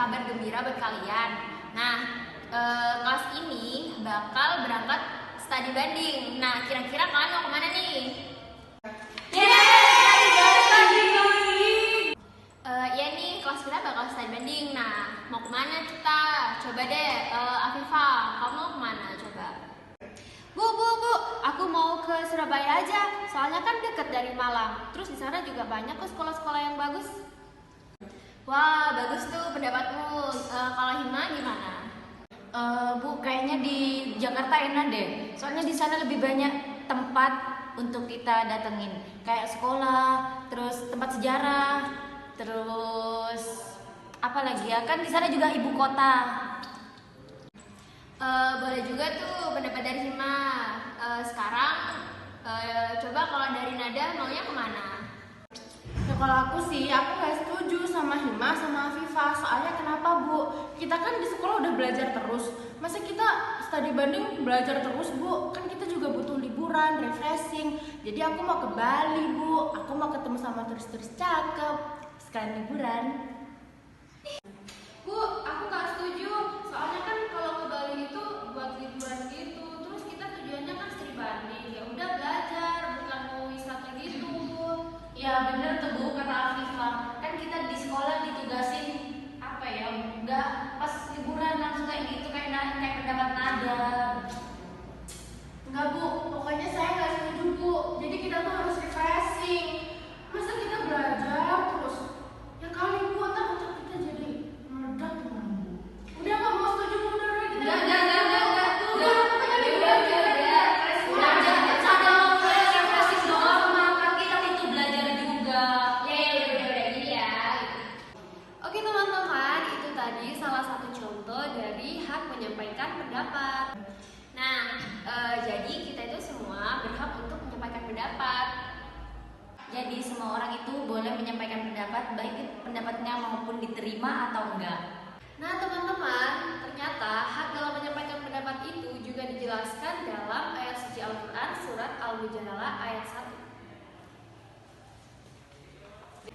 kabar gembira buat kalian. Nah, kelas ini bakal berangkat studi banding. Nah, kira-kira kalian mau kemana nih? Ya nih, kelas kita bakal studi banding. Nah, mau kemana kita? Coba deh, Afifah, kamu mau kemana? Coba. Bu, aku mau ke Surabaya aja. Soalnya kan deket dari Malang. Terus di sana juga banyak kok sekolah-sekolah yang bagus. Wah, bagus tuh pendapatmu. Kalau Hima gimana? Bu, kayaknya di Jakarta enak deh. Soalnya di sana lebih banyak tempat untuk kita datengin. Kayak sekolah, terus tempat sejarah, terus apa lagi ya? Kan di sana juga ibu kota. Boleh juga tuh pendapat dari Hima. Sekarang coba kalau dari Nada maunya kemana? Ya kalau aku sih, aku gak setuju sama Hima sama Afifah. Soalnya kenapa Bu? Kita kan di sekolah udah belajar terus. Masa kita studi banding belajar terus Bu? Kan kita juga butuh liburan, refreshing. Jadi aku mau ke Bali Bu. Aku mau ketemu sama turis-turis cakep sekalian liburan. Bu, aku gak setuju. Soalnya kan kalau ke Bali itu buat liburan gitu. Terus kita tujuannya kan studi banding. Ya udah belajar, bukan mau wisata gitu. Ya bener tuh Bu, kata Afifah. Kan kita di sekolah ditugasin apa ya? Nggak pas liburan langsung kayak gitu kayak pendapat Nada. Enggak Bu, pokoknya saya gak setuju Bu. Jadi kita tuh harus refreshing. Masa kita belajar terus? Ya kali Bu, ntar otak kita jadi meledak gimana Bu? Udah gak mau setuju mundur lagi kita. Oke teman-teman, itu tadi salah satu contoh dari hak menyampaikan pendapat. Nah, jadi kita itu semua berhak untuk menyampaikan pendapat. Jadi semua orang itu boleh menyampaikan pendapat, baik pendapatnya maupun diterima atau enggak. Nah teman-teman, ternyata hak dalam menyampaikan pendapat itu juga dijelaskan dalam ayat suci Al-Quran surat Al-Mujadalah ayat 1.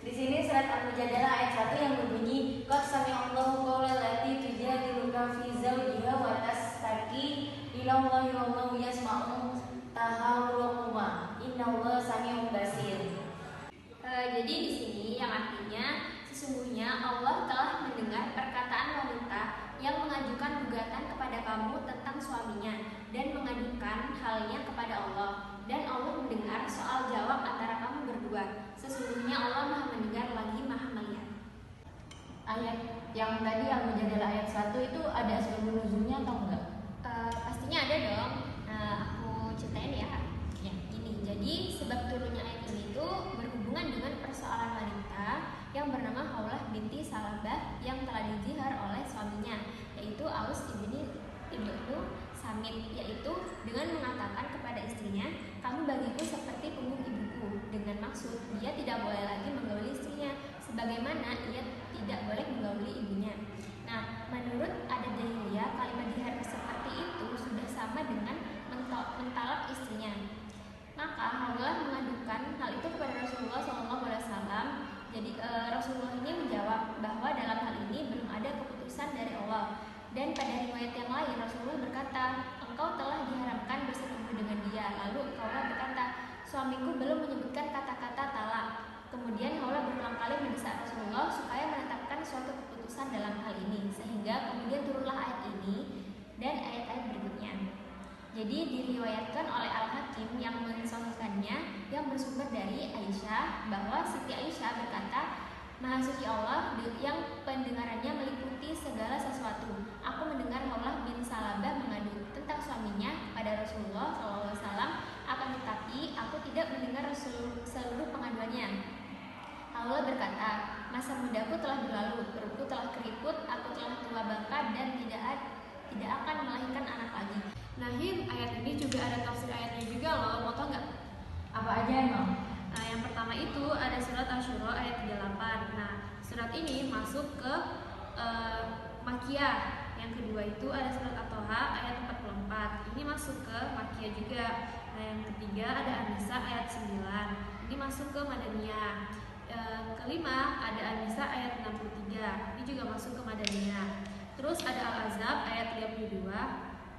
Di sini surat Al-Mujadalah ayat 1 yang berbunyi qad sami'allahu qawla allati tujadiluka fi zawjiha wa tashtaki ila Allahi wallahu yasma'u tahawurakuma innallaha sami'un basir. Jadi di sini yang artinya sesungguhnya Allah telah mendengar perkataan wanita yang mengajukan gugatan kepada kamu tentang suaminya dan mengadukan halnya kepada Allah, dan Allah mendengar soal jawab antara kamu berdua. Sesungguhnya Allah Maha mendengar lagi Maha melihat. Ayat yang tadi Al-Mujadalah ayat 1 itu ada asbabun nuzulnya atau enggak? Pastinya ada dong. Aku ceritain ya. Ini jadi sebab turunnya ayat ini tuh berhubungan dengan persoalan wanita yang bernama Haulah binti Salabah yang telah dizihar oleh suaminya, yaitu Aus ibnu Samit, yaitu dengan mengatakan kepada istrinya, kamu bagiku seperti punggung ibuku, dengan maksud dia tidak boleh lagi menggauli istrinya sebagaimana ia tidak boleh menggauli ibunya. Nah, menurut adat jahiliyah, kalimat dihar seperti itu sudah sama dengan mentalak istrinya. Maka Haulah mengadukan hal itu kepada Rasulullah SAW. Jadi Rasulullah ini menjawab bahwa dalam hal ini belum ada keputusan dari Allah. Dan pada riwayat yang lain Rasulullah berkata, engkau telah diharamkan bersetubuh dengan dia. Lalu Haulah berkata, suamiku belum menyebutkan kata-kata talak. Kemudian Haulah berulang kali mendesak Rasulullah supaya menetapkan suatu keputusan dalam hal ini, sehingga kemudian turunlah ayat ini dan ayat-ayat berikutnya. Jadi diriwayatkan oleh Al-Hakim yang mensahihkannya yang bersumber dari Aisyah bahwa Siti Aisyah berkata, Maha suci Allah yang pendengarannya meliputi segala sesuatu. Aku mendengar Haulah bin Salabah mengadu tentang suaminya pada Rasulullah SAW, akan tetapi aku tidak mendengar seluruh pengaduannya. Haulah berkata, masa mudaku telah berlalu, perutku telah keriput, aku telah tua bangka dan tidak akan melahirkan anak lagi. Nah Him, ayat ini juga ada tafsir ayatnya juga loh, mau tau nggak? Apa aja emang? Nah yang pertama itu ada surat Asy-Syura ayat 38. Nah surat ini masuk ke Makkiyah. Yang kedua itu ada surat At-Thaha ayat 44. Ini masuk ke Makkiyah juga. Nah yang ketiga ada An-Nisa ayat 9. Ini masuk ke Madaniyah. Kelima ada An-Nisa ayat 63. Ini juga masuk ke Madaniyah. Terus ada Al-Ahzab ayat 32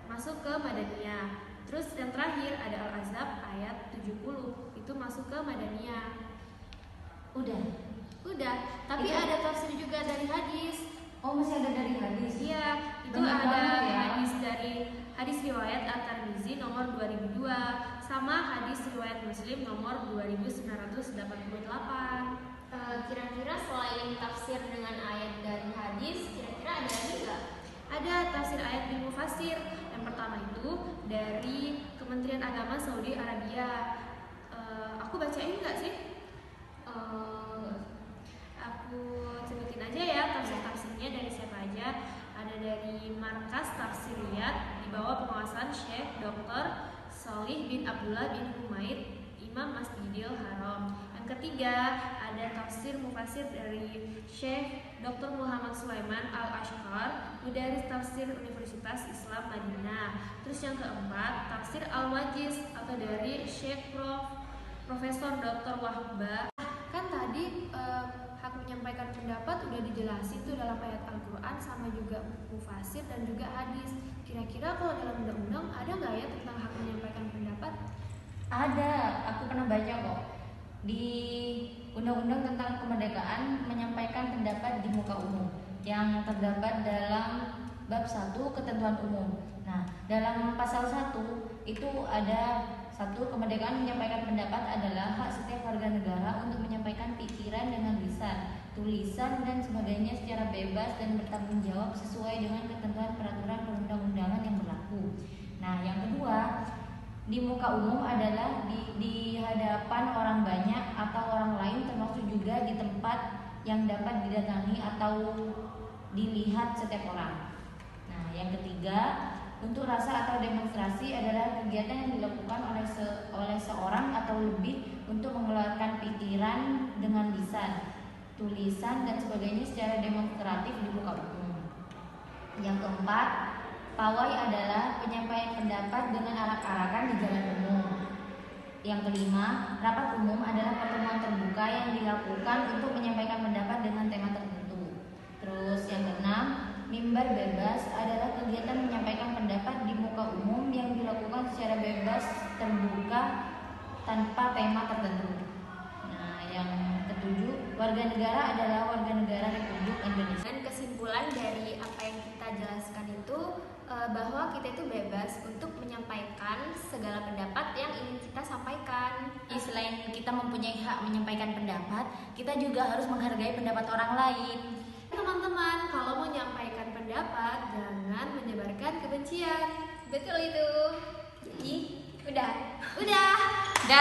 masuk ke Madaniyah. Terus yang terakhir ada Al-Ahzab ayat 70 itu masuk ke Madaniyah. Udah. Tapi Itu- ada tafsir juga dari hadis. Oh, masih ada dari hadis. Iya, itu Banyak ada banget ya. hadis riwayat At-Tirmizi nomor 2002 sama hadis riwayat Muslim nomor 2988. Kira-kira selain tafsir dengan ayat dan hadis, kira-kira ada lagi nggak? Ada tafsir ayat bil mufassir. Yang pertama itu dari Kementerian Agama Saudi Arabia. Aku bacain nggak sih? Aku sebutin aja ya tafsir-tafsirnya dari siapa aja. Ada dari Markas Tafsiriyat di bawah pengawasan Syekh Dr. Shalih bin Abdullah bin Humaid, Imam Masjidil Haram. Yang ketiga ada tafsir mufasir dari Syekh Dr. Muhammad Sulaiman Al-Ashqar, Mudaris Tafsir Universitas Islam Madinah. Terus yang keempat tafsir Al-Wajiz atau dari Syekh Profesor Dr. Wahba. Kan tadi hak menyampaikan pendapat udah dijelasin tuh dalam ayat Al-Quran sama juga mufasir dan juga hadis. Kira-kira kalau dalam undang-undang ada nggak ya tentang hak menyampaikan pendapat? Ada, aku pernah baca kok. Di Undang-Undang tentang Kemerdekaan menyampaikan pendapat di muka umum yang terdapat dalam bab 1 ketentuan umum. Nah, dalam pasal 1 itu ada satu, kemerdekaan menyampaikan pendapat adalah hak setiap warga negara untuk menyampaikan pikiran dengan lisan, tulisan dan sebagainya secara bebas dan bertanggung jawab sesuai dengan ketentuan peraturan perundang-undangan yang berlaku. Nah, yang kedua, di muka umum adalah di hadapan orang banyak atau orang lain, termasuk juga di tempat yang dapat didatangi atau dilihat setiap orang. Nah, yang ketiga, untuk rasa atau demonstrasi adalah kegiatan yang dilakukan oleh seorang atau lebih untuk mengeluarkan pikiran dengan lisan, tulisan dan sebagainya secara demonstratif di muka umum. Yang keempat, pawai adalah penyampaian pendapat dengan arak-arakan di jalan umum. Yang kelima, rapat umum adalah pertemuan terbuka yang dilakukan untuk menyampaikan pendapat dengan tema tertentu. Terus yang keenam, mimbar bebas adalah kegiatan menyampaikan pendapat di muka umum yang dilakukan secara bebas, terbuka, tanpa tema tertentu. Nah, yang ketujuh, warga negara adalah warga negara Republik Indonesia. Dan kesimpulan dari apa yang kita jelaskan itu bahwa kita itu bebas untuk menyampaikan segala pendapat yang ingin kita sampaikan. Selain kita mempunyai hak menyampaikan pendapat, kita juga harus menghargai pendapat orang lain. Teman-teman, kalau mau menyampaikan pendapat jangan menyebarkan kebencian. Betul itu. Jadi, udah. Udah. Dan